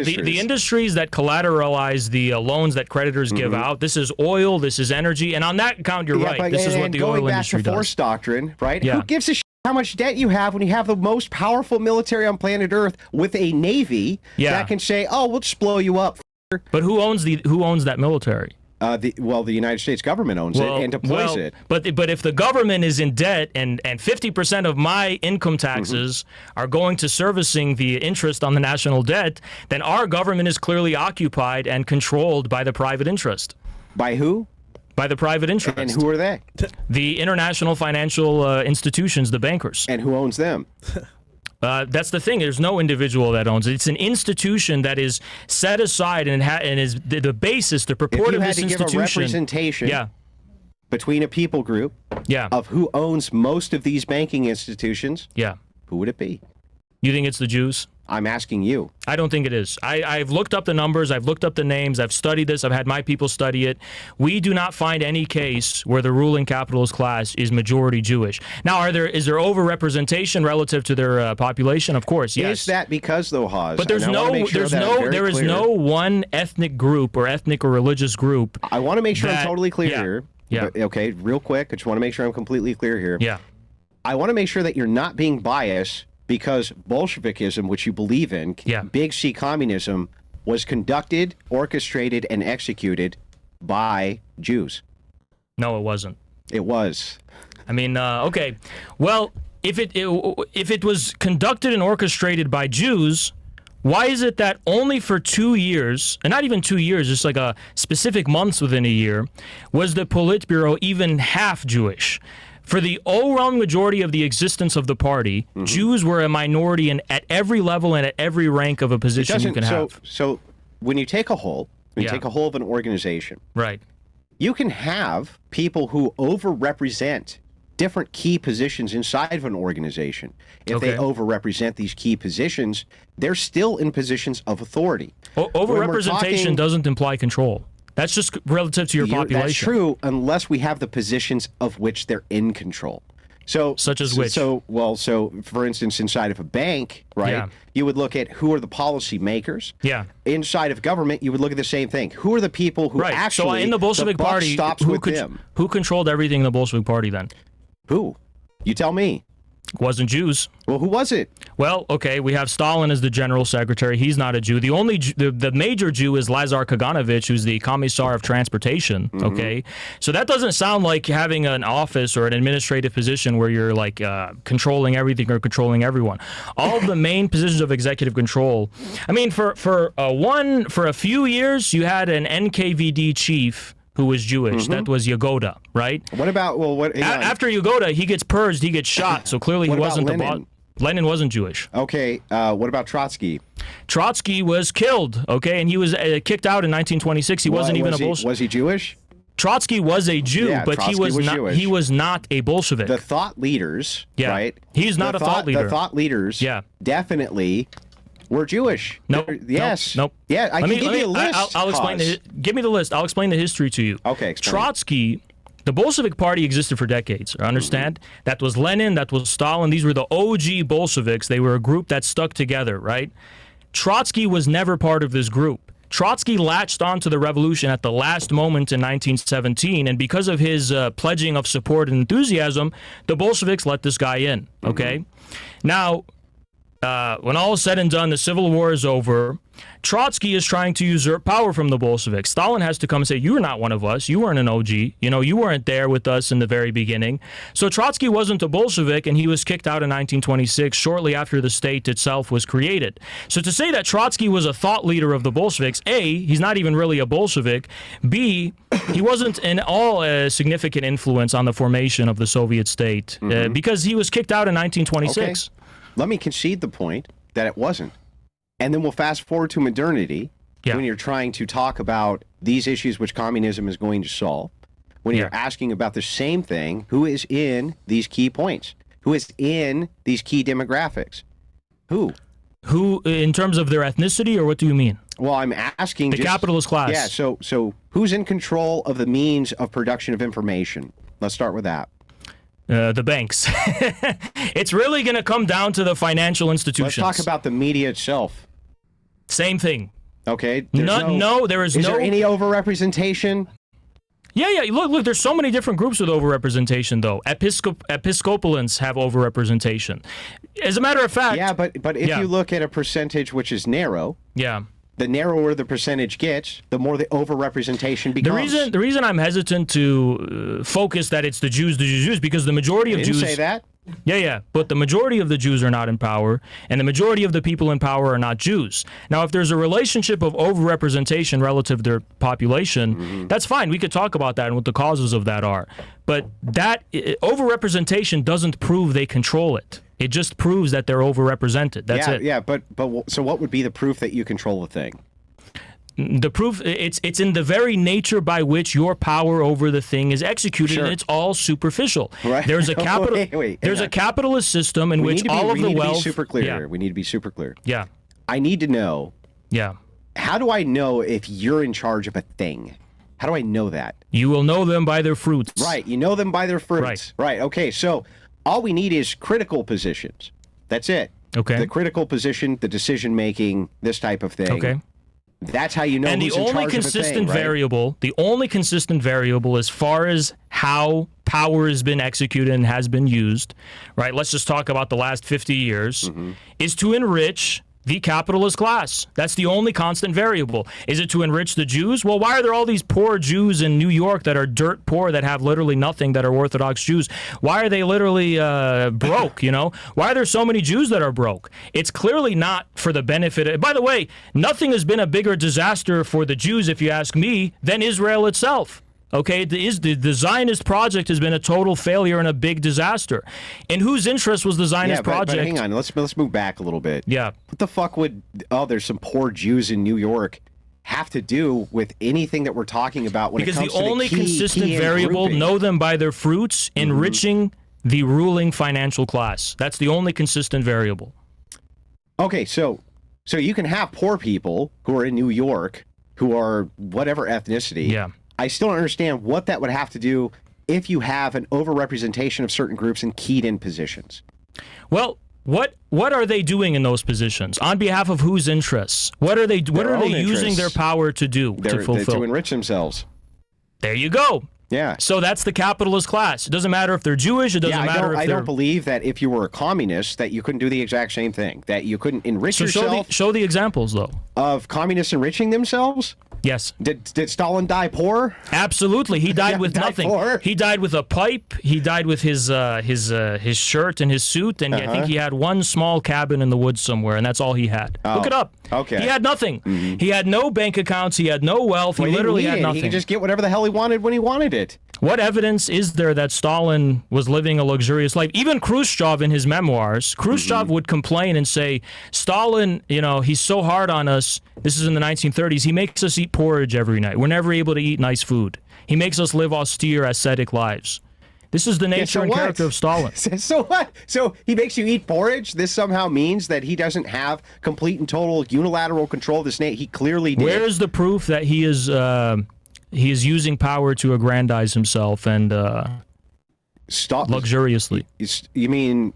the industries that collateralize the loans that creditors give out. This is oil. This is energy. And on that count, you're right. This is what the oil industry does. Going back to force doctrine, right? Yeah. Who gives a shit how much debt you have when you have the most powerful military on planet Earth with a navy that can say, "Oh, we'll just blow you up." But who owns that military? The United States government owns it and deploys it. But if the government is in debt and 50% of my income taxes are going to servicing the interest on the national debt, then our government is clearly occupied and controlled by the private interest. By who? By the private interest. And who are they? The international financial institutions, the bankers. And who owns them? That's the thing. There's no individual that owns it. It's an institution that is set aside and is the basis, the purport of this institution. If you had to give a representation between a people group of who owns most of these banking institutions, who would it be? You think it's the Jews? I'm asking you. I don't think it is. I've looked up the numbers. I've looked up the names. I've studied this. I've had my people study it. We do not find any case where the ruling capitalist class is majority Jewish. Now, is there overrepresentation relative to their population? Of course, yes. Is that because, though, Haz? But there is no one ethnic group or ethnic or religious group. I want to make sure I'm totally clear here. Yeah. Okay, real quick. I just want to make sure I'm completely clear here. Yeah. I want to make sure that you're not being biased. Because Bolshevikism, which you believe in, big C communism, was conducted, orchestrated, and executed by Jews. No, it wasn't. It was. I mean, okay. Well, if it was conducted and orchestrated by Jews, why is it that only for 2 years, and not even 2 years, just like a specific months within a year, was the Politburo even half Jewish? For the overwhelming majority of the existence of the party, Jews were a minority at every level and at every rank of a position you can have. So when you take a whole, take a whole of an organization, right? You can have people who overrepresent different key positions inside of an organization. If they overrepresent these key positions, they're still in positions of authority. Overrepresentation doesn't imply control. That's just relative to your population. That's true, unless we have the positions of which they're in control. Such as which? So for instance, inside of a bank, right? Yeah. You would look at who are the policy makers. Yeah. Inside of government, you would look at the same thing. Who are the people who actually? So in the Bolshevik Party, who controlled everything in the Bolshevik Party then? Who? You tell me. It wasn't Jews. Well, who was it? Well, okay, we have Stalin as the general secretary. He's not a Jew. The major Jew is Lazar Kaganovich, who's the commissar of transportation. Okay, so that doesn't sound like having an office or an administrative position where you're like controlling everything or controlling everyone. All of the main positions of executive control. I mean, for a few years, you had an NKVD chief who was Jewish. That was Yagoda, right? What about, after Yagoda, he gets purged, he gets shot, so clearly he wasn't the boss. Lenin wasn't Jewish. Okay, what about Trotsky? Trotsky was killed, okay, and he was kicked out in 1926. He wasn't even a Bolshevik. Was he Jewish? Trotsky was a Jew, but he was not a Bolshevik. The thought leaders, right? He's not a thought leader. The thought leaders definitely were Jewish. Nope. Nope. Yeah, I can give you a list. I'll explain. Give me the list. I'll explain the history to you. Okay. Trotsky, the Bolshevik Party existed for decades. Understand? That was Lenin. That was Stalin. These were the OG Bolsheviks. They were a group that stuck together, right? Trotsky was never part of this group. Trotsky latched onto the revolution at the last moment in 1917, and because of his pledging of support and enthusiasm, the Bolsheviks let this guy in. Okay. Now, when all is said and done, the Civil War is over. Trotsky is trying to usurp power from the Bolsheviks. Stalin has to come and say, "You're not one of us. You weren't an OG. You weren't there with us in the very beginning." So Trotsky wasn't a Bolshevik, and he was kicked out in 1926, shortly after the state itself was created. So to say that Trotsky was a thought leader of the Bolsheviks, A, he's not even really a Bolshevik. B, he wasn't in all a significant influence on the formation of the Soviet state because he was kicked out in 1926. Okay. Let me concede the point that it wasn't. And then we'll fast forward to modernity when you're trying to talk about these issues which communism is going to solve. When you're asking about the same thing, who is in these key points? Who is in these key demographics? Who? Who, in terms of their ethnicity, or what do you mean? Well, I'm asking the capitalist class. Yeah, so who's in control of the means of production of information? Let's start with that. The banks. It's really going to come down to the financial institutions. Let's talk about the media itself. Same thing. Okay. Is there any overrepresentation? Yeah. Look, there's so many different groups with overrepresentation, though. Episcopalians have overrepresentation. As a matter of fact... Yeah, but if you look at a percentage which is narrow... Yeah. The narrower the percentage gets, the more the overrepresentation becomes. The reason I'm hesitant to focus that it's the Jews, because the majority of Jews... say that? Yeah, but the majority of the Jews are not in power, and the majority of the people in power are not Jews. Now, if there's a relationship of overrepresentation relative to their population, that's fine. We could talk about that and what the causes of that are. But that overrepresentation doesn't prove they control it. It just proves that they're overrepresented. That's it. Yeah, but so what would be the proof that you control the thing? The proof, it's in the very nature by which your power over the thing is executed, and it's all superficial. Right. There's a a capitalist system in which all of the wealth... We need to be super clear here. We need to be super clear. Yeah. I need to know... Yeah. How do I know if you're in charge of a thing? How do I know that? You will know them by their fruits. Right. You know them by their fruits. Right. Okay, so... All we need is critical positions. That's it. Okay. The critical position, the decision-making, this type of thing. Okay. That's how you know who's in charge of a thing, right? The only consistent variable as far as how power has been executed and has been used, right? Let's just talk about the last 50 years, is to enrich the capitalist class. That's the only constant variable. Is it to enrich the Jews? Well, why are there all these poor Jews in New York that are dirt poor, that have literally nothing, that are Orthodox Jews? Why are they literally broke, Why are there so many Jews that are broke? It's clearly not for the benefit. By the way, nothing has been a bigger disaster for the Jews, if you ask me, than Israel itself. Okay, the Zionist project has been a total failure and a big disaster. In whose interest was the Zionist project? But hang on, let's move back a little bit. Yeah. What the fuck would, there's some poor Jews in New York, have to do with anything that we're talking about when it comes to the Because the only consistent variable, know them by their fruits, enriching the ruling financial class. That's the only consistent variable. Okay, so you can have poor people who are in New York, who are whatever ethnicity. Yeah. I still don't understand what that would have to do if you have an overrepresentation of certain groups in keyed-in positions. Well, what are they doing in those positions? On behalf of whose interests? What are they using their power to do, to fulfill? To enrich themselves. There you go. Yeah. So that's the capitalist class. It doesn't matter if they're Jewish. It doesn't matter if they're... I don't believe that if you were a communist that you couldn't do the exact same thing. That you couldn't enrich yourself. Show the examples, though. Of communists enriching themselves? Yes. Did Stalin die poor? Absolutely. He died with nothing. Poor? He died with a pipe. He died with his shirt and his suit, and I think he had one small cabin in the woods somewhere, and that's all he had. Look it up. Okay. He had nothing. He had no bank accounts. He had no wealth. He literally had nothing. He could just get whatever the hell he wanted when he wanted it. What evidence is there that Stalin was living a luxurious life? Even Khrushchev in his memoirs, Khrushchev would complain and say, Stalin, he's so hard on us. This is in the 1930s. He makes us eat porridge every night. We're never able to eat nice food. He makes us live austere, ascetic lives. This is the nature and character of Stalin. So what? So he makes you eat porridge? This somehow means that he doesn't have complete and total unilateral control of the state. He clearly did. Where is the proof that he is using power to aggrandize himself and luxuriously? You mean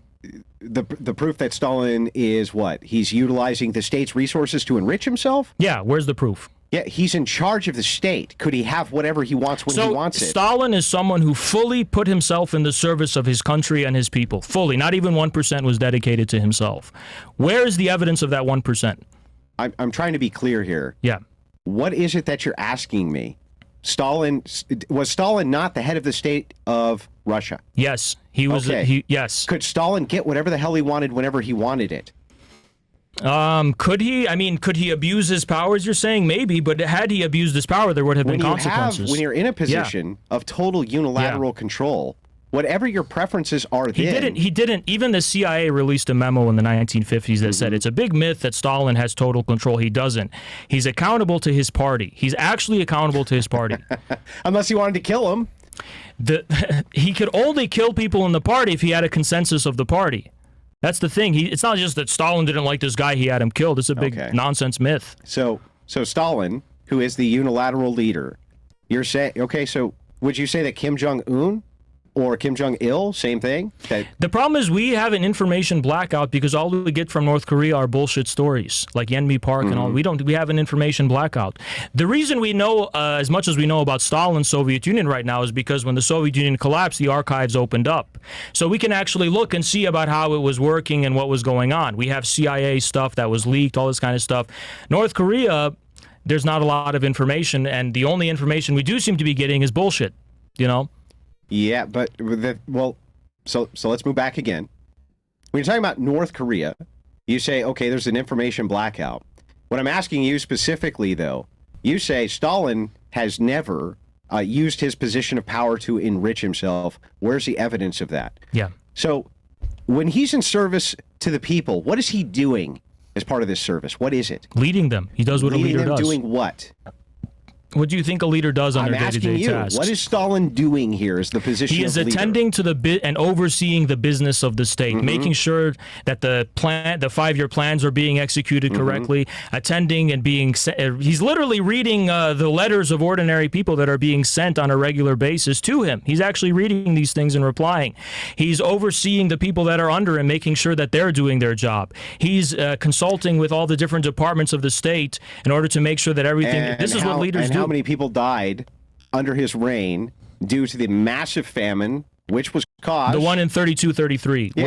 the proof that Stalin is what? He's utilizing the state's resources to enrich himself? Yeah, where's the proof? Yeah, he's in charge of the state. Could he have whatever he wants when he wants it? Stalin is someone who fully put himself in the service of his country and his people. Fully. Not even 1% was dedicated to himself. Where is the evidence of that 1%? I'm trying to be clear here. Yeah. What is it that you're asking me? Was Stalin not the head of the state of Russia? Yes, he was. Okay. Yes. Could Stalin get whatever the hell he wanted whenever he wanted it? Could he? I mean, could he abuse his powers? You're saying maybe, but had he abused his power, there would have been consequences. When you're in a position of total unilateral control, whatever your preferences are, He didn't. Even the CIA released a memo in the 1950s that said it's a big myth that Stalin has total control. He doesn't. He's accountable to his party. He's actually accountable to his party. Unless he wanted to kill him. He could only kill people in the party if he had a consensus of the party. That's the thing. It's not just that Stalin didn't like this guy, he had him killed. It's a big nonsense myth. So Stalin, who is the unilateral leader, you're saying, okay, so would you say that Kim Jong-un or Kim Jong-il, same thing. The problem is we have an information blackout because all we get from North Korea are bullshit stories like Yeonmi Park and all. We have an information blackout. The reason we know as much as we know about Stalin's Soviet Union right now is because when the Soviet Union collapsed, the archives opened up. So we can actually look and see about how it was working and what was going on. We have CIA stuff that was leaked, all this kind of stuff. North Korea, there's not a lot of information, and the only information we do seem to be getting is bullshit, you know? Yeah, but so let's move back again. When you're talking about North Korea, you say, okay, there's an information blackout. What I'm asking you specifically, though, you say Stalin has never used his position of power to enrich himself. Where's the evidence of that? Yeah. So when he's in service to the people, what is he doing as part of this service? What is it? Leading them. He does what a leader does. Doing what? What do you think a leader does on their day-to-day tasks? What is Stalin doing here as the position of leader? He is attending to the and overseeing the business of the state, making sure that the 5-year plans are being executed correctly, attending and being he's literally reading the letters of ordinary people that are being sent on a regular basis to him. He's actually reading these things and replying. He's overseeing the people that are under him, making sure that they're doing their job. He's consulting with all the different departments of the state in order to make sure that everything... This is what leaders do. How many people died under his reign due to the massive famine, which was caused... The one in 32-33, yeah.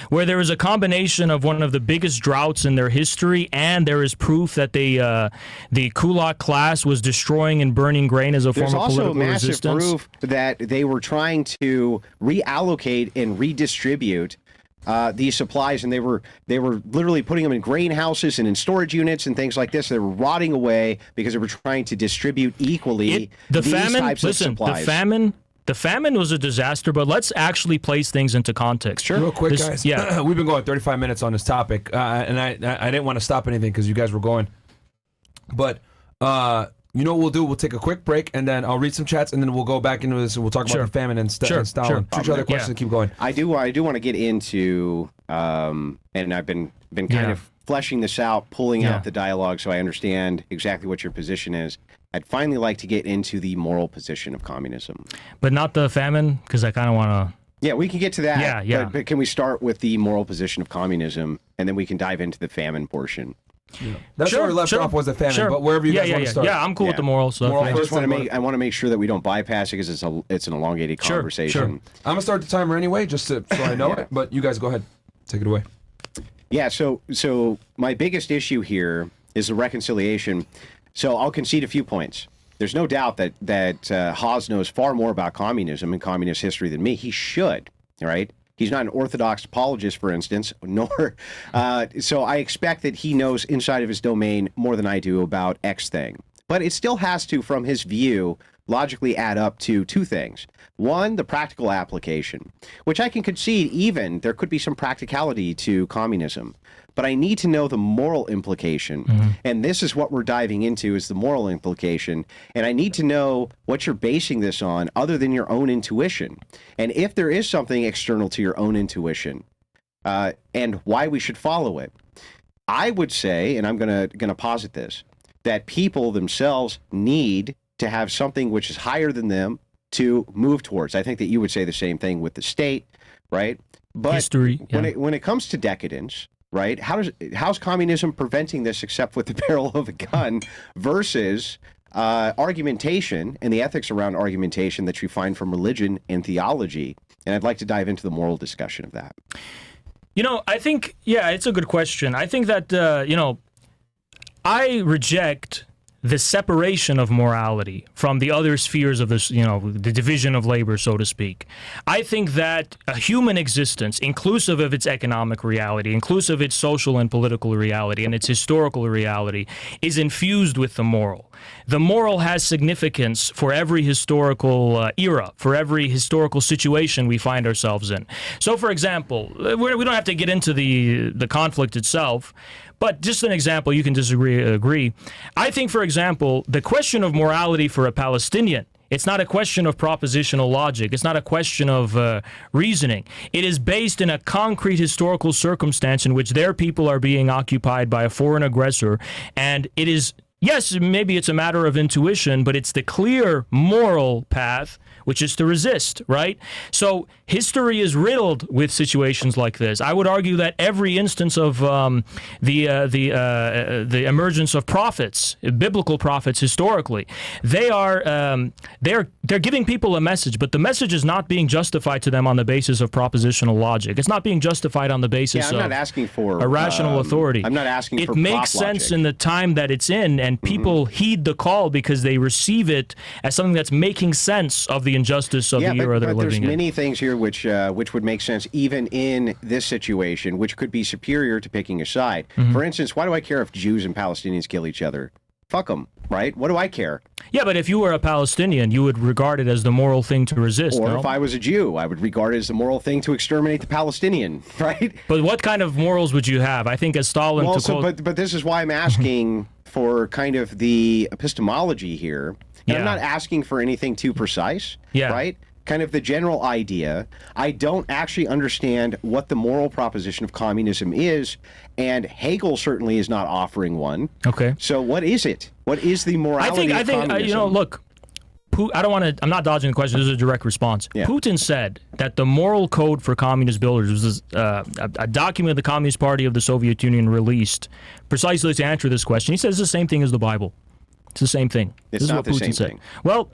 where there was a combination of one of the biggest droughts in their history, and there is proof that the Kulak class was destroying and burning grain as a form of political resistance. There's also massive proof that they were trying to reallocate and redistribute these supplies, and they were literally putting them in grain houses and in storage units and things like this. They were rotting away because they were trying to distribute equally these types of supplies. The famine was a disaster, but let's actually place things into context. Sure. Real quick, guys. Yeah. We've been going 35 minutes on this topic, and I didn't want to stop anything because you guys were going. But you know what we'll do? We'll take a quick break, and then I'll read some chats, and then we'll go back into this, and we'll talk about the famine and Stalin. Shoot other questions and keep going. I do want to get into, and I've been kind of fleshing this out, pulling out the dialogue so I understand exactly what your position is. I'd finally like to get into the moral position of communism. But not the famine, because I kind of want to... Yeah, we can get to that. Yeah. But can we start with the moral position of communism, and then we can dive into the famine portion? Yeah. That's where we left off was the famine, but wherever you guys want to start. Yeah, I'm cool with the moral stuff. I want to make sure that we don't bypass it because it's an elongated conversation. Sure. I'm going to start the timer anyway, just so I know it, but you guys go ahead. Take it away. Yeah, so my biggest issue here is the reconciliation. So I'll concede a few points. There's no doubt that Haas knows far more about communism and communist history than me. He should, right? He's not an orthodox apologist, for instance, nor so I expect that he knows inside of his domain more than I do about X thing. But it still has to, from his view, logically add up to two things. One, the practical application, which I can concede even there could be some practicality to communism. But I need to know the moral implication. And this is what we're diving into, is the moral implication. And I need to know what you're basing this on other than your own intuition. And if there is something external to your own intuition, and why we should follow it. I would say, and I'm gonna posit this, that people themselves need to have something which is higher than them to move towards. I think that you would say the same thing with the state, right? But history, when it comes to decadence, right? How's communism preventing this except with the barrel of a gun versus argumentation and the ethics around argumentation that you find from religion and theology? And I'd like to dive into the moral discussion of that. You know, I think, it's a good question. I think that, I reject the separation of morality from the other spheres of this, the division of labor, so to speak. I think that a human existence, inclusive of its economic reality, inclusive of its social and political reality, and its historical reality, is infused with the moral. The moral has significance for every historical era, for every historical situation we find ourselves in. So, for example, we don't have to get into the conflict itself, but just an example, you can agree. I think, for example, the question of morality for a Palestinian, it's not a question of propositional logic. It's not a question of reasoning. It is based in a concrete historical circumstance in which their people are being occupied by a foreign aggressor, and it is yes, maybe it's a matter of intuition, but it's the clear moral path, which is to resist, right? So history is riddled with situations like this. I would argue that every instance of the emergence of prophets, biblical prophets historically, they're giving people a message, but the message is not being justified to them on the basis of propositional logic. It's not being justified on the basis I'm not asking for a rational authority. I'm not asking for it makes sense logic. in the time that it's in, and people heed the call because they receive it as something that's making sense of the injustice of the era they're living in. There's many things here which would make sense even in this situation, which could be superior to picking a side. For instance, why do I care if Jews and Palestinians kill each other? Fuck them, right? What do I care? Yeah, but if you were a Palestinian, you would regard it as the moral thing to resist. Or no? if I was a Jew, I would regard it as the moral thing to exterminate the Palestinian, right? But what kind of morals would you have? I think as Stalin... But this is why I'm asking for kind of the epistemology here. And I'm not asking for anything too precise, right? Kind of the general idea. I don't actually understand what the moral proposition of communism is, and Hegel certainly is not offering one. Okay. So what is it? What is the morality of communism? Look, I'm not dodging the question. This is a direct response. Yeah. Putin said that the moral code for communist builders was a document the Communist Party of the Soviet Union released precisely to answer this question. He says it's the same thing as the Bible. It's the same thing. It's not the same thing. Well,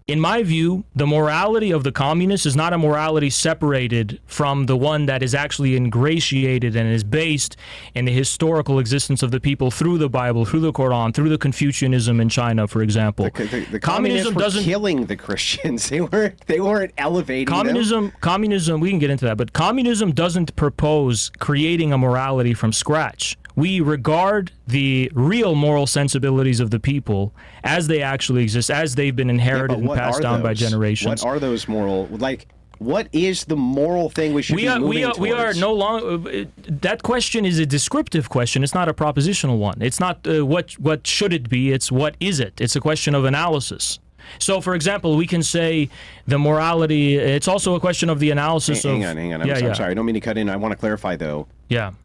in my view, the morality of the communists is not a morality separated from the one that is actually ingratiated and is based in the historical existence of the people through the Bible, through the Quran, through the Confucianism in China, for example. The communism doesn't killing the Christians. They weren't elevating them. Communism, we can get into that, but communism doesn't propose creating a morality from scratch. We regard the real moral sensibilities of the people as they actually exist, as they've been inherited and passed down by generations. What are those moral, what is the moral thing we should be moving towards? We are no longer... that question is a descriptive question. It's not a propositional one. It's not what should it be. It's what is it. It's a question of analysis. So, for example, we can say the morality... It's also a question of the analysis Hang on. I'm sorry. I don't mean to cut in. I want to clarify, though.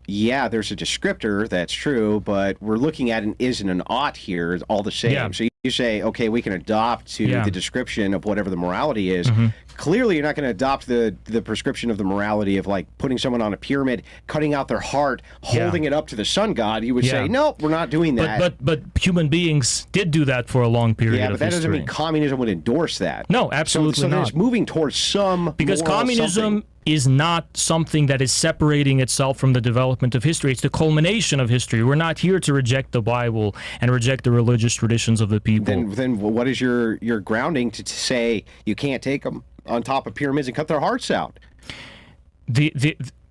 Yeah, there's a descriptor, that's true, but we're looking at an is and an ought here all the same. Yeah. So you say, okay, we can adopt to the description of whatever the morality is. Clearly, you're not going to adopt the prescription of the morality of, like, putting someone on a pyramid, cutting out their heart, holding it up to the sun god. You would say, no, we're not doing that. But human beings did do that for a long period of history. Yeah, but that doesn't mean communism would endorse that. No, absolutely not. So it's moving towards some because moral communism something. Is not something that is separating itself from the development of history. It's the culmination of history. We're not here to reject the Bible and reject the religious traditions of the people. Then what is your grounding to say you can't take them on top of pyramids and cut their hearts out?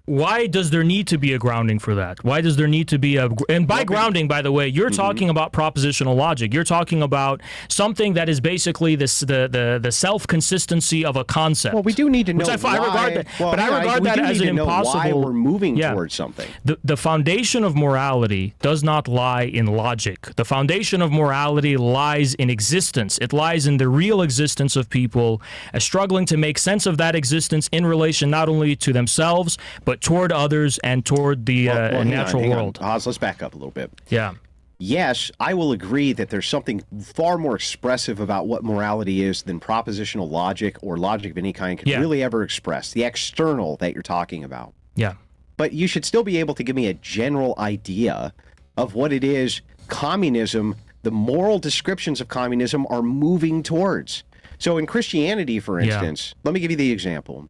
Why does there need to be a grounding for that? Why does there need to be a... And by grounding, by the way, you're talking about propositional logic. You're talking about something that is basically the self-consistency of a concept. Well, we do need to know I regard that, but I regard that as an impossible... why we're moving towards something. The foundation of morality does not lie in logic. The foundation of morality lies in existence. It lies in the real existence of people, struggling to make sense of that existence in relation not only to themselves, but toward others and toward the natural world. Oz, let's back up a little bit. Yeah. Yes, I will agree that there's something far more expressive about what morality is than propositional logic or logic of any kind could really ever express, the external that you're talking about. Yeah. But you should still be able to give me a general idea of what it is communism, the moral descriptions of communism are moving towards. So in Christianity, for instance, let me give you the example.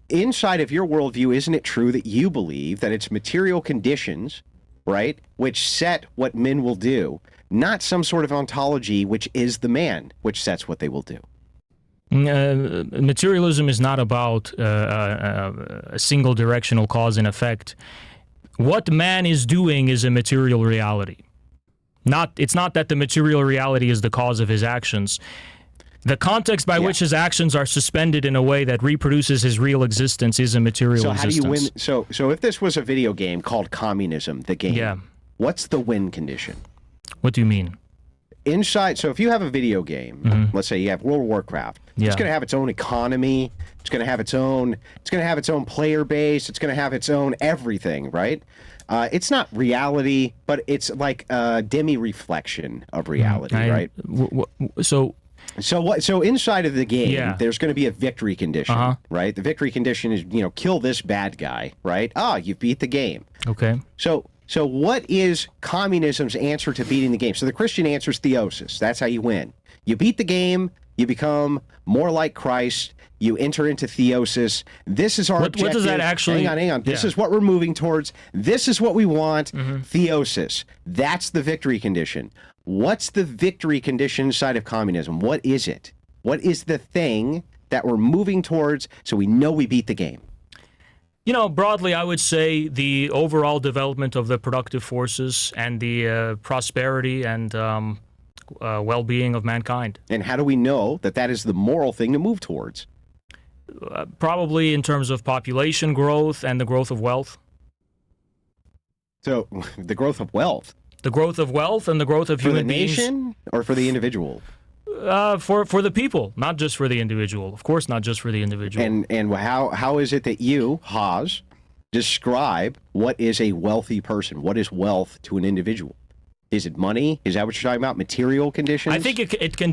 Inside of your worldview, isn't it true that you believe that it's material conditions, right, which set what men will do, not some sort of ontology which is the man, which sets what they will do? Materialism is not about a single directional cause and effect. What man is doing is a material reality. It's not that the material reality is the cause of his actions. The context by which his actions are suspended in a way that reproduces his real existence is a material existence. So how do you win? So if this was a video game called Communism, the game, what's the win condition? What do you mean? Inside, so if you have a video game, let's say you have World of Warcraft, it's going to have its own economy, it's going to have its own player base, it's going to have its own everything, right? It's not reality, but it's like a demi-reflection of reality, right? So inside of the game, there's going to be a victory condition, right? The victory condition is, kill this bad guy, right? You beat the game. Okay. So what is communism's answer to beating the game? So the Christian answer is theosis. That's how you win. You beat the game, you become more like Christ, you enter into theosis. This is our objective. What does that actually... Hang on. This is what we're moving towards. This is what we want. Theosis. That's the victory condition. What's the victory condition inside of communism? What is it? What is the thing that we're moving towards so we know we beat the game? Broadly, I would say the overall development of the productive forces and the prosperity and well-being of mankind. And how do we know that that is the moral thing to move towards? Probably in terms of population growth and the growth of wealth. So, the growth of wealth? The growth of wealth and the growth of human beings. For the nation or for the individual? For the people, not just for the individual. Of course, not just for the individual. And how is it that you, Haas, describe what is a wealthy person? What is wealth to an individual? Is it money? Is that what you're talking about? Material conditions? I think it can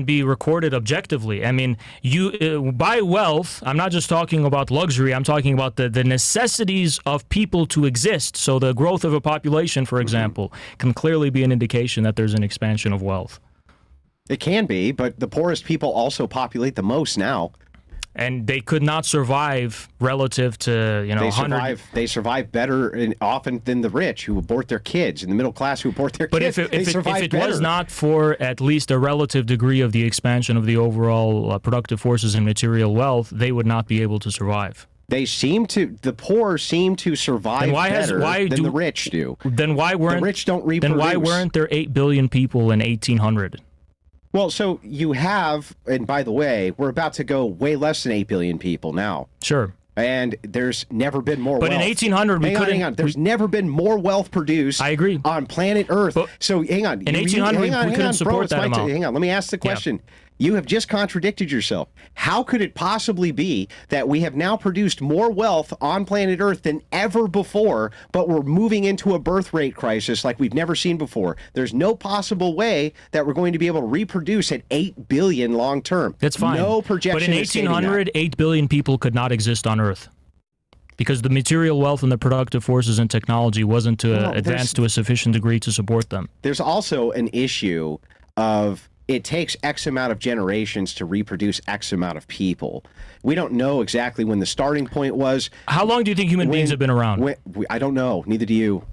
be recorded objectively. I mean, you by wealth, I'm not just talking about luxury. I'm talking about the necessities of people to exist. So the growth of a population, for example, can clearly be an indication that there's an expansion of wealth. It can be, but the poorest people also populate the most now. And they could not survive relative to, They survive better and often than the rich who abort their kids, and the middle class who abort their kids. But if it was not for at least a relative degree of the expansion of the overall productive forces and material wealth, they would not be able to survive. The poor seem to survive better than the rich do. Then why weren't the rich don't reproduce? Then why weren't there 8 billion people in 1800? Well, so you have, and by the way, we're about to go way less than 8 billion people now. Sure. And there's never been more wealth. But in 1800, we couldn't... Hang on. There's never been more wealth produced I agree. On planet Earth. But so hang on. In 1800, we couldn't support that amount. Hang on. Let me ask the question. Yeah. You have just contradicted yourself. How could it possibly be that we have now produced more wealth on planet Earth than ever before, but we're moving into a birth rate crisis like we've never seen before? There's no possible way that we're going to be able to reproduce at 8 billion long term. That's fine. No projection. But in 1800, 8 billion people could not exist on Earth, because the material wealth and the productive forces and technology wasn't advanced to a sufficient degree to support them. There's also an issue of it takes X amount of generations to reproduce X amount of people. We don't know exactly when the starting point was. How long do you think human beings have been around? I don't know. Neither do you.